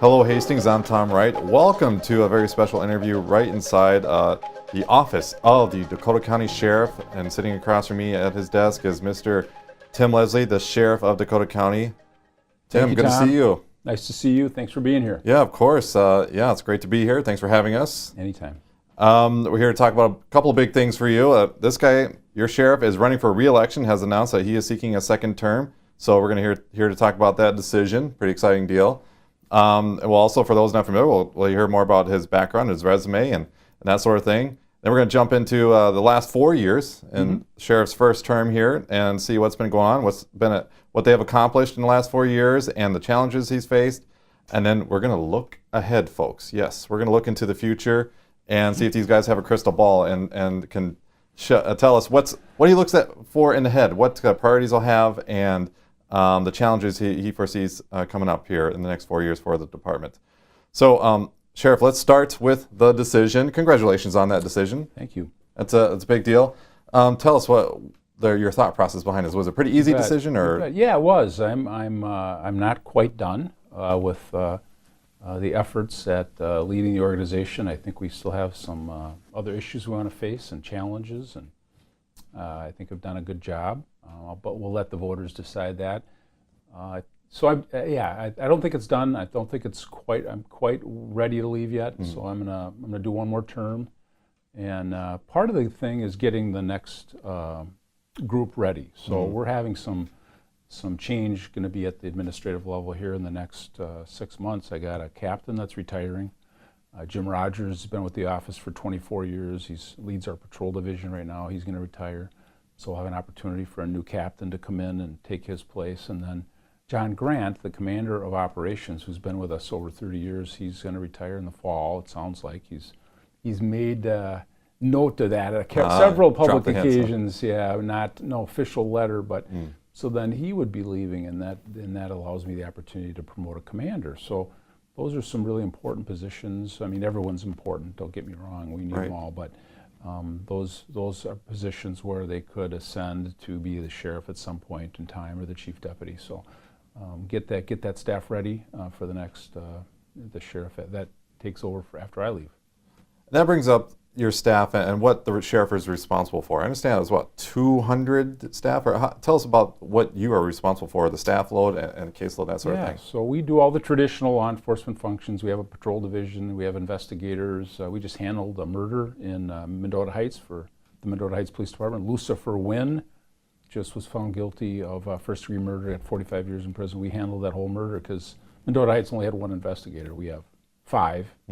Hello, Hastings. I'm Tom Wight. Welcome to a very special interview right inside the office of the Dakota County Sheriff. And sitting across from me at his desk is Mr. Tim Leslie, the Sheriff of Dakota County. Tim, good to see you. Nice to see you. Thanks for being here. Yeah, of course. Yeah, it's great to be here. Thanks for having us. Anytime. We're here to talk about a couple of big things for you. This guy, your sheriff, is running for re-election, has announced that he is seeking a second term. So we're going to here to talk about that decision. Pretty exciting deal. Well, also for those not familiar, we'll hear more about his background, his resume, and that sort of thing. Then we're going to jump into the last 4 years in sheriff's first term here and see what's been going on, what they have accomplished in the last 4 years, and the challenges he's faced. And then we're going to look ahead, folks. Yes, we're going to look into the future and see if these guys have a crystal ball and can tell us what he looks for in the head, what priorities he'll have, and the challenges he foresees coming up here in the next 4 years for the department. So, Sheriff, let's start with the decision. Congratulations on that decision. Thank you. It's a big deal. Tell us what your thought process behind this. Was it a pretty easy decision, or? Yeah, it was. I'm not quite done with the efforts at leading the organization. I think we still have some other issues we want to face and challenges, and I think I've done a good job. But we'll let the voters decide that. I don't think it's done. I don't think I'm quite ready to leave yet. So I'm gonna do one more term, and part of the thing is getting the next group ready. So we're having some change going to be at the administrative level here in the next 6 months. I got a captain that's retiring. Jim Rogers has been with the office for 24 years. He leads our patrol division right now. He's going to retire. So we'll have an opportunity for a new captain to come in and take his place. And then John Grant, the commander of operations, who's been with us over 30 years, he's going to retire in the fall. It sounds like he's made note of that at several public occasions. Yeah, no official letter, but so then he would be leaving, and that allows me the opportunity to promote a commander. So those are some really important positions. I mean, everyone's important. Don't get me wrong. We need them all, but. Those are positions where they could ascend to be the sheriff at some point in time, or the chief deputy. So get that staff ready for the next the sheriff that takes over after I leave. That brings up your staff and what the sheriff is responsible for. I understand it was 200 staff. Or tell us about what you are responsible for, the staff load and caseload, that sort of thing. So we do all the traditional law enforcement functions. We have a patrol division. We have investigators. We just handled a murder in Mendota Heights for the Mendota Heights Police Department. Lucifer Wynn just was found guilty of first-degree murder at 45 years in prison. We handled that whole murder because Mendota Heights only had one investigator. We have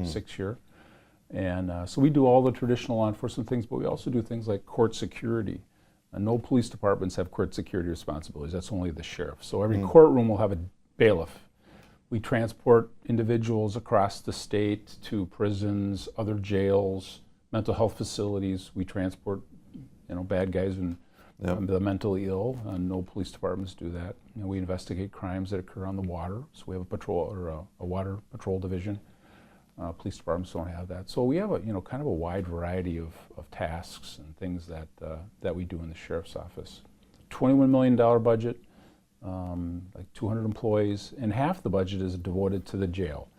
6 here. And so we do all the traditional law enforcement things, but we also do things like court security. No police departments have court security responsibilities. That's only the sheriff. So every courtroom will have a bailiff. We transport individuals across the state to prisons, other jails, mental health facilities. We transport, bad guys and the mentally ill. No police departments do that. We investigate crimes that occur on the water. So we have a patrol or a water patrol division. Police departments don't have that. So we have a kind of a wide variety of tasks and things that we do in the sheriff's office. $21 million budget, like 200 employees, and half the budget is devoted to the jail.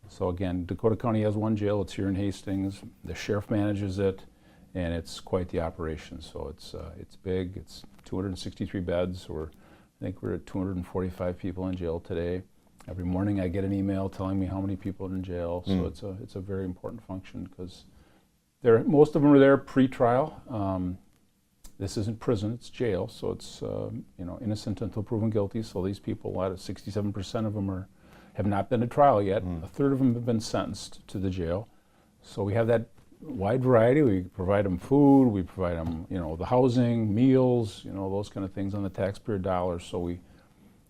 So again, Dakota County has one jail. It's here in Hastings. The sheriff manages it, and it's quite the operation. So it's big. It's 263 beds. I think we're at 245 people in jail today. Every morning I get an email telling me how many people are in jail, so it's a very important function because most of them are there pre-trial. This isn't prison, it's jail, so it's innocent until proven guilty. So these people, 67% of them have not been to trial yet. A third of them have been sentenced to the jail. So we have that wide variety. We provide them food, we provide them the housing, meals, those kind of things on the taxpayer dollars. So we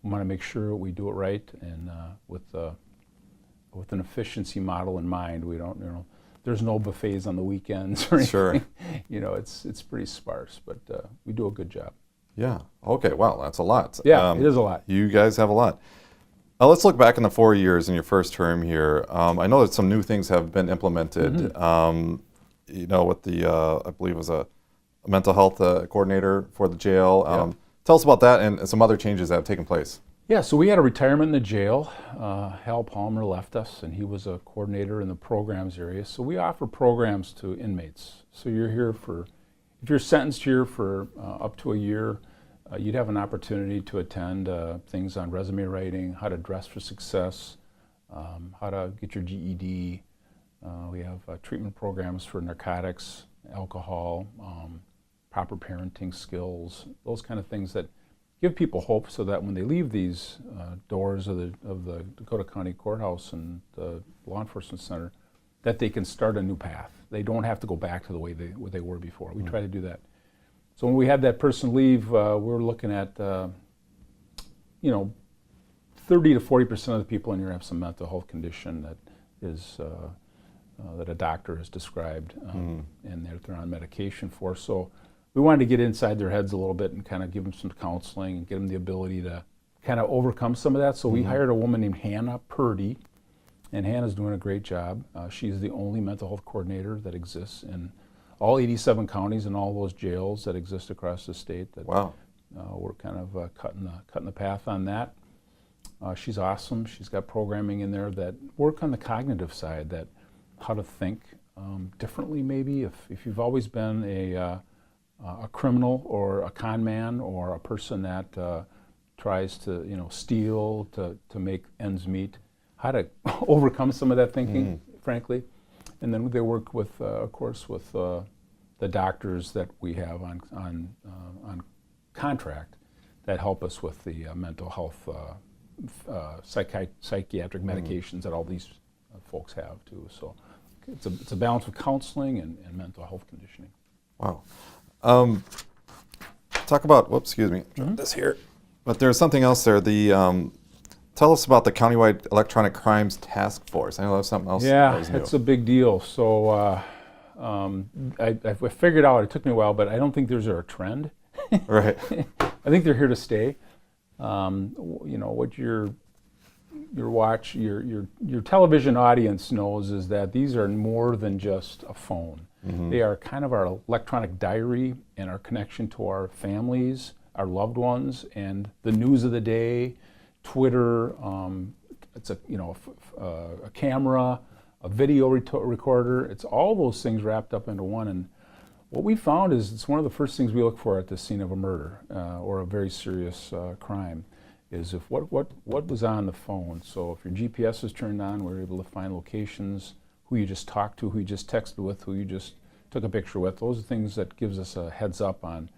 want to make sure we do it right and with an efficiency model in mind. We don't, there's no buffets on the weekends or anything. Sure. It's pretty sparse, but we do a good job. Yeah. Okay. Wow. That's a lot. Yeah, it is a lot. You guys have a lot. Let's look back in the 4 years in your first term here. I know that some new things have been implemented. With the I believe it was a mental health coordinator for the jail. Tell us about that and some other changes that have taken place. Yeah, so we had a retirement in the jail. Hal Palmer left us, and he was a coordinator in the programs area. So we offer programs to inmates. So you're here if you're sentenced here for up to a year, you'd have an opportunity to attend things on resume writing, how to dress for success, how to get your GED. We have treatment programs for narcotics, alcohol, proper parenting skills, those kind of things that give people hope, so that when they leave these doors of the Dakota County Courthouse and the Law Enforcement Center, that they can start a new path. They don't have to go back to the way they were before. We try to do that. So when we had that person leave, we're looking at 30 to 40% of the people in here have some mental health condition that is that a doctor has described, and they're on medication for. So we wanted to get inside their heads a little bit and kind of give them some counseling and get them the ability to kind of overcome some of that. So we hired a woman named Hannah Purdy, and Hannah's doing a great job. She's the only mental health coordinator that exists in all 87 counties and all those jails that exist across the state. Wow. We're kind of cutting the path on that. She's awesome. She's got programming in there that work on the cognitive side, that how to think differently maybe. If you've always been a criminal or a con man or a person that tries to steal to make ends meet, how to overcome some of that thinking, frankly. And then they work with, of course, with the doctors that we have on contract that help us with the mental health psychiatric medications that all these folks have too. So it's a balance of counseling and mental health conditioning. Wow. Talk about, excuse me, this here. But there's something else there. Tell us about the Countywide Electronic Crimes Task Force. I know that's something else. Yeah, it's a big deal. So I figured out, it took me a while, but I don't think there's a trend. Right. I think they're here to stay. What your television audience knows is that these are more than just a phone. They are kind of our electronic diary and our connection to our families, our loved ones, and the news of the day. Twitter, it's a camera, a video recorder. It's all those things wrapped up into one. And what we found is it's one of the first things we look for at the scene of a murder or a very serious crime, is if what was on the phone. So if your GPS is turned on, we're able to find locations, who you just talked to, who you just texted with, who you just took a picture with. Those are things that gives us a heads up on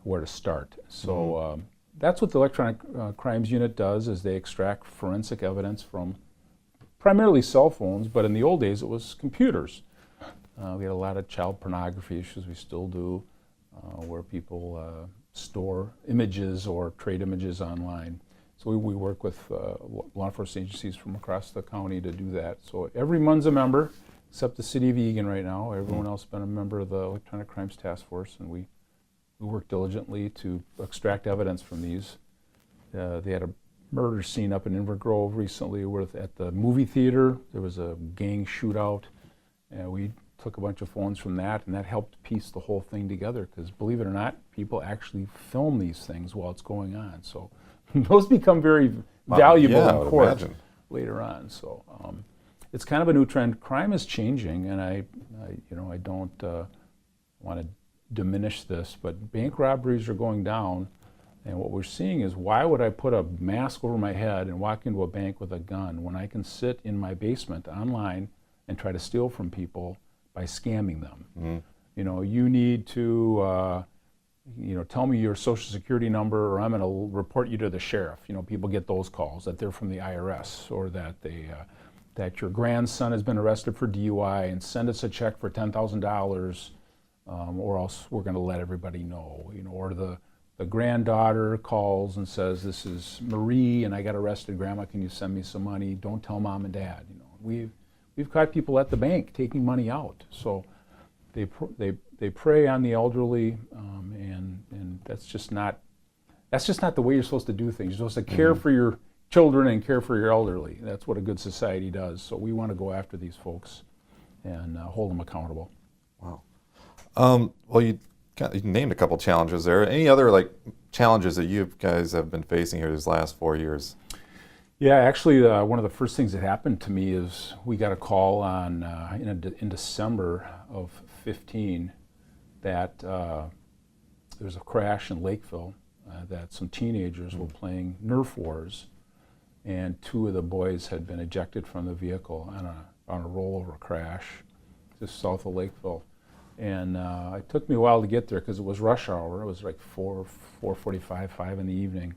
where to start. So that's what the Electronic Crimes Unit does, is they extract forensic evidence from primarily cell phones, but in the old days it was computers. We had a lot of child pornography issues, we still do, where people store images or trade images online. So we work with law enforcement agencies from across the county to do that. So everyone's a member, except the city of Eagan right now. Everyone else has been a member of the Electronic Crimes Task Force, and we work diligently to extract evidence from these. They had a murder scene up in Inver Grove recently at the movie theater. There was a gang shootout, and we took a bunch of phones from that, and that helped piece the whole thing together, because believe it or not, people actually film these things while it's going on. So those become very valuable in court later on. So it's kind of a new trend. Crime is changing, and I don't want to diminish this, but bank robberies are going down, and what we're seeing is, why would I put a mask over my head and walk into a bank with a gun when I can sit in my basement online and try to steal from people by scamming them? You need to tell me your social security number, or I'm going to report you to the sheriff. People get those calls that they're from the IRS, or that that your grandson has been arrested for DUI, and send us a check for $10,000. Or else we're going to let everybody know. Or the granddaughter calls and says, "This is Marie, and I got arrested. Grandma, can you send me some money? Don't tell mom and dad." We've caught people at the bank taking money out. So they prey on the elderly, and that's just not the way you're supposed to do things. You're supposed to care for your children and care for your elderly. That's what a good society does. So we want to go after these folks and hold them accountable. Wow. Well, you named a couple challenges there. Any other challenges that you guys have been facing here these last 4 years? Yeah, actually, one of the first things that happened to me is we got a call on in December of 15 that there was a crash in Lakeville, that some teenagers were playing Nerf wars, and 2 of the boys had been ejected from the vehicle on a rollover crash just south of Lakeville. And it took me a while to get there because it was rush hour. It was like 4:45, 5 in the evening.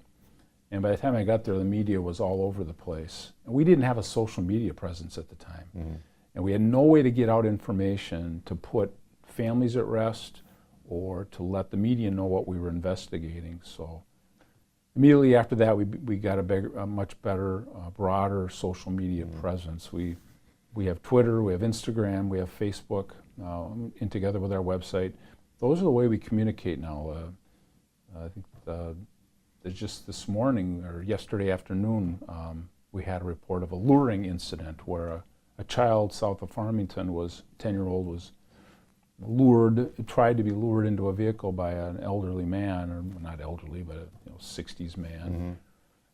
And by the time I got there, the media was all over the place. And we didn't have a social media presence at the time. Mm-hmm. And we had no way to get out information to put families at rest or to let the media know what we were investigating. So immediately after that, we got a much better, broader social media presence. We have Twitter, we have Instagram, we have Facebook, in together with our website. Those are the way we communicate now. I think just this morning or yesterday afternoon, we had a report of a luring incident where a child south of Farmington 10-year-old was tried to be lured into a vehicle by an elderly man, or not elderly, but a 60s man.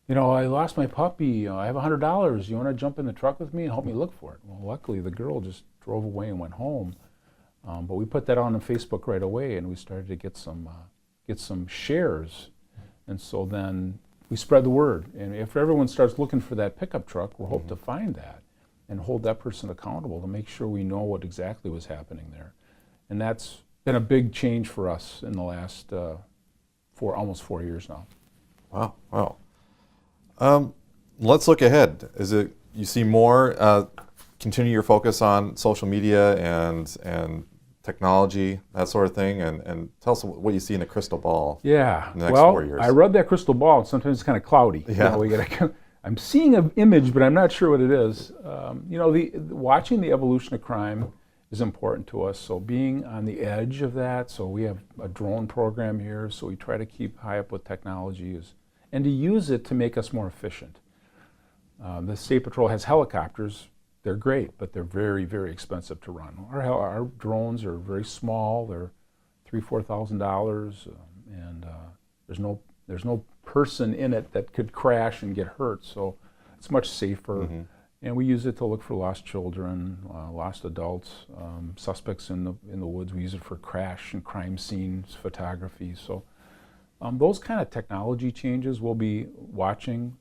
Mm-hmm. I lost my puppy. I have $100. You want to jump in the truck with me and help me look for it? Well, luckily the girl just drove away and went home. But we put that on Facebook right away, and we started to get some shares. And so then we spread the word. And if everyone starts looking for that pickup truck, we'll hope to find that and hold that person accountable to make sure we know what exactly was happening there. And that's been a big change for us in the last almost 4 years now. Wow. Let's look ahead. You see more, continue your focus on social media and technology, that sort of thing, and tell us what you see in a crystal ball. Yeah, in the next 4 years. I read that crystal ball, and sometimes it's kind of cloudy. Yeah. I'm seeing an image, but I'm not sure what it is. Watching the evolution of crime is important to us, so being on the edge of that, so we have a drone program here, so we try to keep high up with technology and to use it to make us more efficient. The State Patrol has helicopters. They're great, but they're very, very expensive to run. Our drones are very small. They're $3,000-$4,000, and there's no person in it that could crash and get hurt. So it's much safer. Mm-hmm. And we use it to look for lost children, lost adults, suspects in the woods. We use it for crash and crime scenes photography. So those kind of technology changes we'll be watching.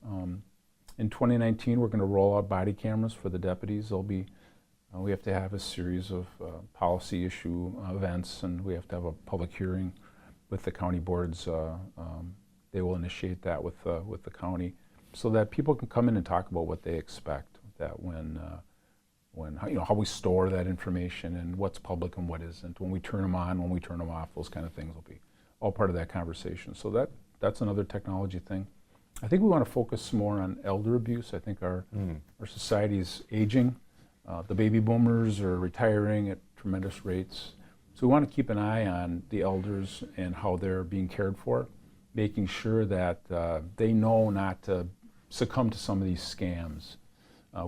In 2019, we're going to roll out body cameras for the deputies. We have to have a series of policy issue events, and we have to have a public hearing with the county boards. They will initiate that with the county, so that people can come in and talk about what they expect. That how we store that information and what's public and what isn't. When we turn them on, when we turn them off, those kind of things will be all part of that conversation. So that's another technology thing. I think we want to focus more on elder abuse. I think our society is aging. The baby boomers are retiring at tremendous rates. So we want to keep an eye on the elders and how they're being cared for, making sure that they know not to succumb to some of these scams.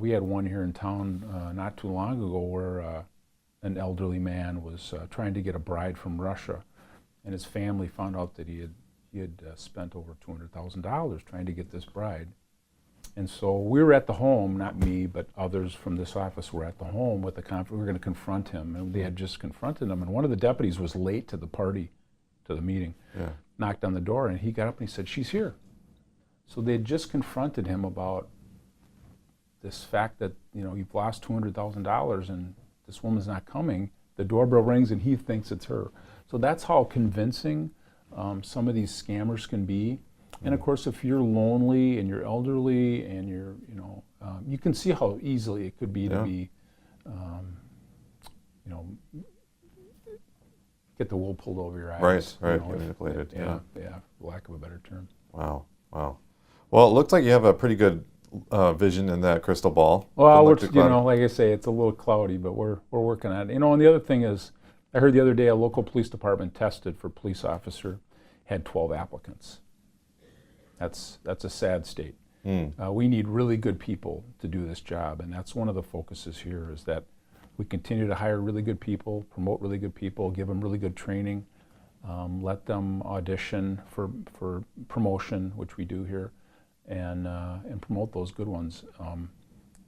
We had one here in town not too long ago where an elderly man was trying to get a bride from Russia, and his family found out that he had spent over $200,000 trying to get this bride. And so we were at the home, not me, but others from this office were at the home with we were going to confront him, and they had just confronted him, and one of the deputies was late to the meeting, knocked on the door, and he got up and he said, "She's here." So they had just confronted him about this fact that, you've lost $200,000 and this woman's not coming. The doorbell rings and he thinks it's her. So that's how convincing some of these scammers can be. And of course, if you're lonely and you're elderly and you're, you can see how easily it could be to be, get the wool pulled over your eyes. Right, manipulated. Yeah, for lack of a better term. Wow. Well, it looks like you have a pretty good vision in that crystal ball. Well, like I say, it's a little cloudy, but we're working on it. And the other thing is, I heard the other day a local police department tested for police officer, had 12 applicants. That's a sad state. We need really good people to do this job, and that's one of the focuses here, is that we continue to hire really good people, promote really good people, give them really good training, let them audition for promotion, which we do here, and promote those good ones.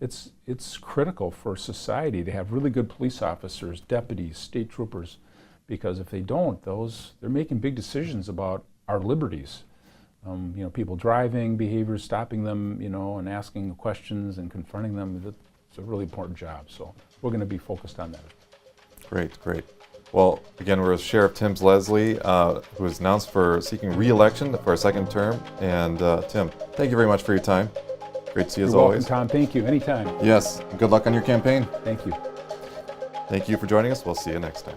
It's critical for society to have really good police officers, deputies, state troopers, because if they don't, they're making big decisions about our liberties. People driving, behaviors, stopping them, and asking questions and confronting them. It's a really important job. So we're going to be focused on that. Great, great. Well, again, we're with Sheriff Tim Leslie, who is announced for seeking re-election for a second term. And Tim, thank you very much for your time. Great to see you as always. You're welcome, Tom. Thank you. Anytime. Yes. Good luck on your campaign. Thank you. Thank you for joining us. We'll see you next time.